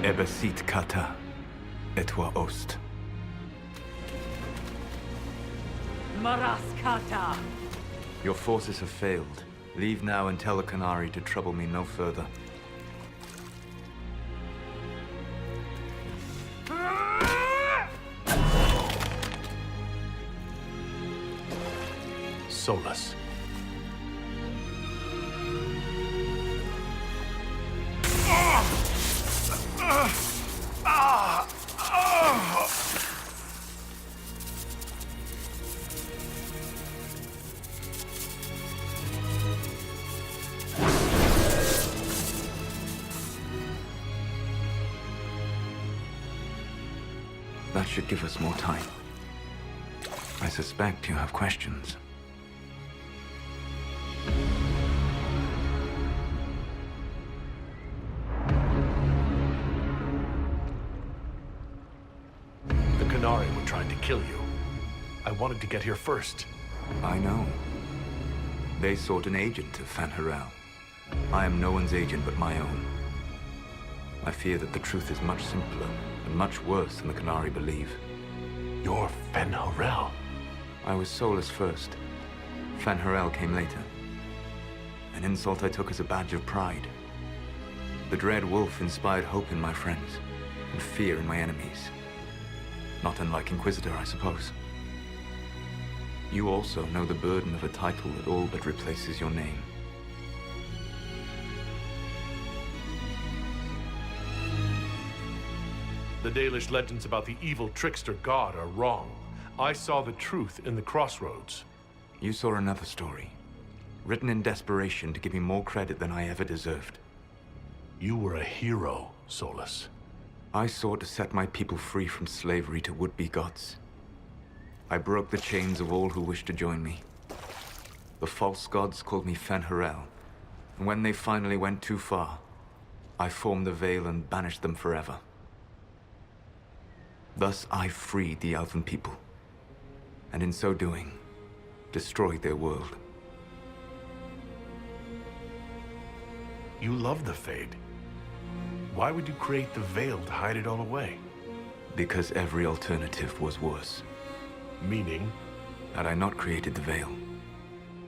Ebesit kata, etwa ost. Maraskata! Your forces have failed. Leave now and tell the Canary to trouble me no further. Solas. That should give us more time. I suspect you have questions. The Canary were trying to kill you. I wanted to get here first. I know. They sought an agent of Fanharel. I am no one's agent but my own. I fear that the truth is much simpler and much worse than the Canary believe. You're Fanharel. I was Solas first. Fanharel came later. An insult I took as a badge of pride. The Dread Wolf inspired hope in my friends, and fear in my enemies. Not unlike Inquisitor, I suppose. You also know the burden of a title that all but replaces your name. The Dalish legends about the evil trickster god are wrong. I saw the truth in the crossroads. You saw another story, written in desperation to give me more credit than I ever deserved. You were a hero, Solas. I sought to set my people free from slavery to would-be gods. I broke the chains of all who wished to join me. The false gods called me Fanharel, and when they finally went too far, I formed the Veil and banished them forever. Thus I freed the Elven people, and in so doing, destroyed their world. You love the Fade. Why would you create the Veil to hide it all away? Because every alternative was worse. Meaning? Had I not created the Veil,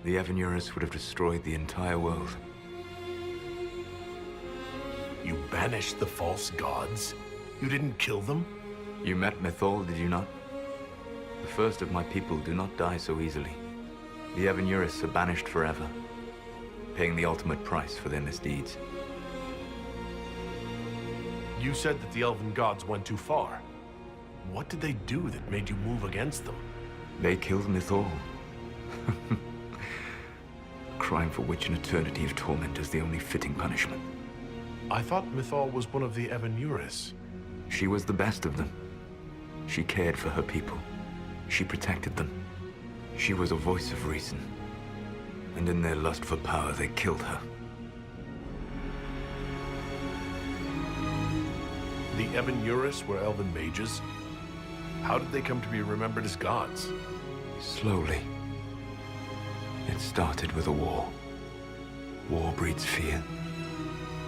the Evanurus would have destroyed the entire world. You banished the false gods? You didn't kill them? You met Mythal, did you not? The first of my people do not die so easily. The Evanurus are banished forever, paying the ultimate price for their misdeeds. You said that the Elven gods went too far. What did they do that made you move against them? They killed Mythal. Crime for which an eternity of torment is the only fitting punishment. I thought Mythal was one of the Evanurus. She was the best of them. She cared for her people. She protected them. She was a voice of reason. And in their lust for power, they killed her. The Evanurus were Elven mages? How did they come to be remembered as gods? Slowly. It started with a war. War breeds fear.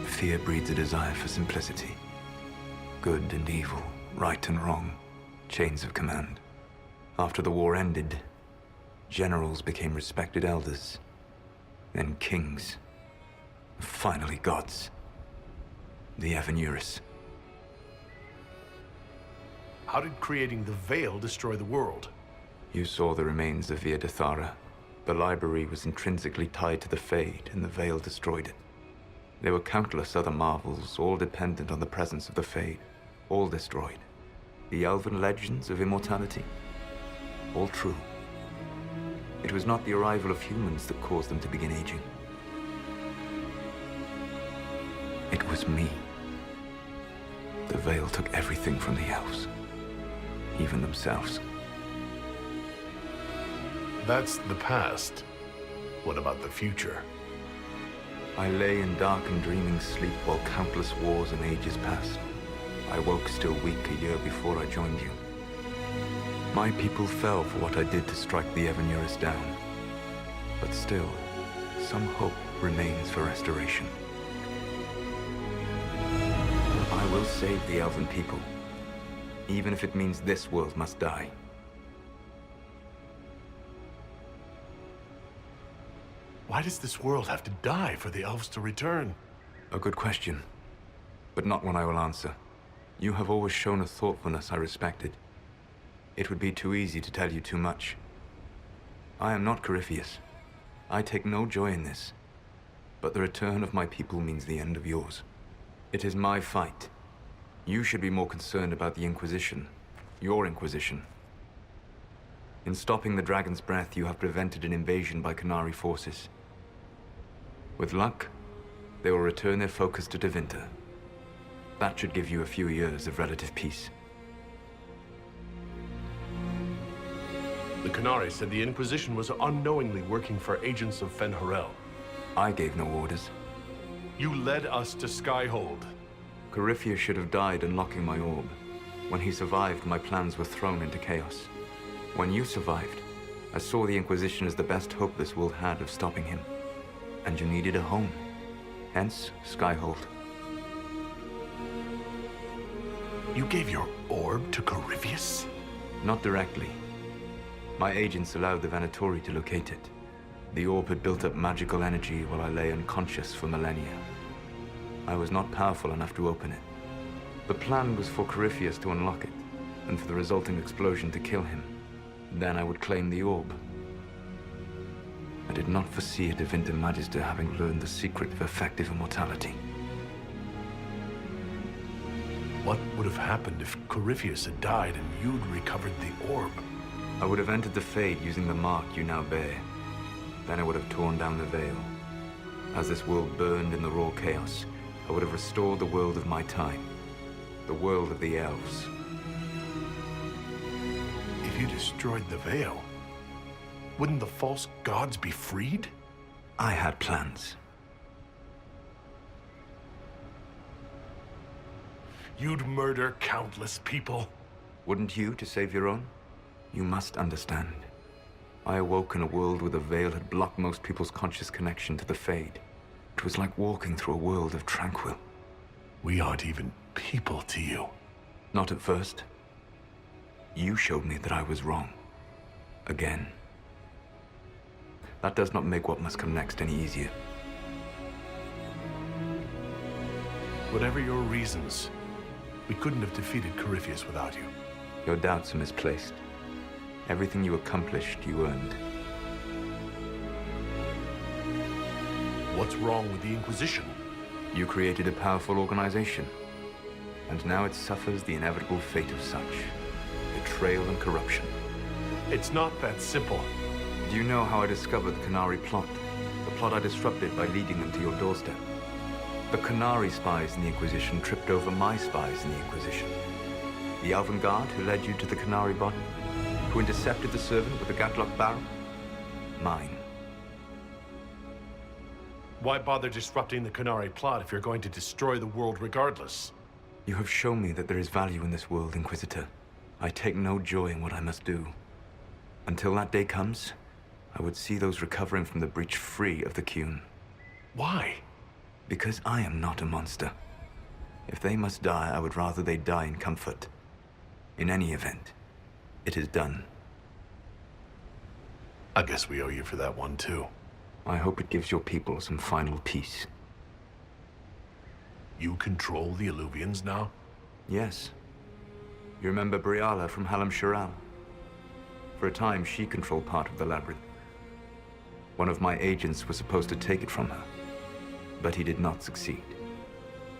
Fear breeds a desire for simplicity. Good and evil, right and wrong, chains of command. After the war ended, generals became respected elders, then kings, finally gods. The Evanurus. How did creating the Veil destroy the world? You saw the remains of Via Dathara. The library was intrinsically tied to the Fade, and the Veil destroyed it. There were countless other marvels, all dependent on the presence of the Fade, all destroyed. The elven legends of immortality, all true. It was not the arrival of humans that caused them to begin aging. It was me. The Veil took everything from the elves, even themselves. That's the past. What about the future? I lay in dark and dreaming sleep while countless wars and ages passed. I woke still weak a year before I joined you. My people fell for what I did to strike the Evanurus down. But still, some hope remains for restoration. I will save the elven people, even if it means this world must die. Why does this world have to die for the elves to return? A good question, but not one I will answer. You have always shown a thoughtfulness I respected. It would be too easy to tell you too much. I am not Corypheus. I take no joy in this. But the return of my people means the end of yours. It is my fight. You should be more concerned about the Inquisition. Your Inquisition. In stopping the Dragon's Breath, you have prevented an invasion by Qunari forces. With luck, they will return their focus to Tevinter. That should give you a few years of relative peace. The Qunari said the Inquisition was unknowingly working for agents of Fen'Harel. I gave no orders. You led us to Skyhold. Corypheus should have died unlocking my orb. When he survived, my plans were thrown into chaos. When you survived, I saw the Inquisition as the best hope this world had of stopping him. And you needed a home. Hence, Skyhold. You gave your orb to Corypheus? Not directly. My agents allowed the Venatori to locate it. The orb had built up magical energy while I lay unconscious for millennia. I was not powerful enough to open it. The plan was for Corypheus to unlock it, and for the resulting explosion to kill him. Then I would claim the orb. I did not foresee a Tevinter Magister having learned the secret of effective immortality. What would have happened if Corypheus had died and you'd recovered the orb? I would have entered the Fade using the mark you now bear. Then I would have torn down the veil. As this world burned in the raw chaos, I would have restored the world of my time. The world of the elves. If you destroyed the veil, wouldn't the false gods be freed? I had plans. You'd murder countless people. Wouldn't you to save your own? You must understand. I awoke in a world where the veil had blocked most people's conscious connection to the Fade. It was like walking through a world of tranquil. We aren't even people to you. Not at first. You showed me that I was wrong. Again. That does not make what must come next any easier. Whatever your reasons, we couldn't have defeated Corypheus without you. Your doubts are misplaced. Everything you accomplished, you earned. What's wrong with the Inquisition? You created a powerful organization. And now it suffers the inevitable fate of such. Betrayal and corruption. It's not that simple. Do you know how I discovered the Qunari plot? The plot I disrupted by leading them to your doorstep. The Qunari spies in the Inquisition tripped over my spies in the Inquisition. The Elven Guard who led you to the Qunari body? Who intercepted the servant with the Gatlock barrel? Mine. Why bother disrupting the Qunari plot if you're going to destroy the world regardless? You have shown me that there is value in this world, Inquisitor. I take no joy in what I must do. Until that day comes, I would see those recovering from the breach free of the Qun. Why? Because I am not a monster. If they must die, I would rather they die in comfort. In any event, it is done. I guess we owe you for that one, too. I hope it gives your people some final peace. You control the Illuvians now? Yes. You remember Briala from Halam Shiral? For a time, she controlled part of the labyrinth. One of my agents was supposed to take it from her, but he did not succeed.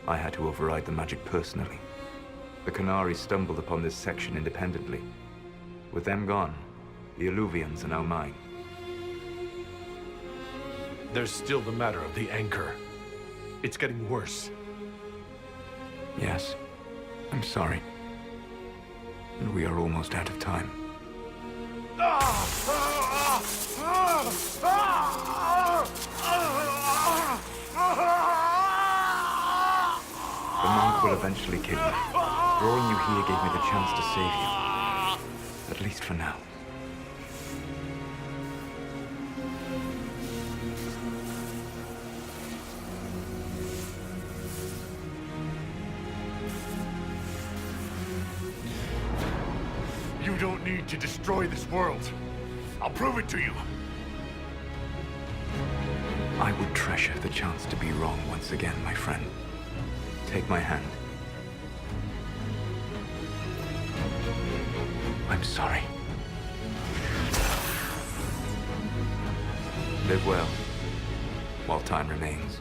I had to override the magic personally. The Qunari stumbled upon this section independently. With them gone, the Illuvians are now mine. There's still the matter of the anchor. It's getting worse. Yes, I'm sorry. And we are almost out of time. The monk will eventually kill you. Drawing you here gave me the chance to save you. At least for now. You don't need to destroy this world. I'll prove it to you. I would treasure the chance to be wrong once again, my friend. Take my hand. I'm sorry. Live well, while time remains.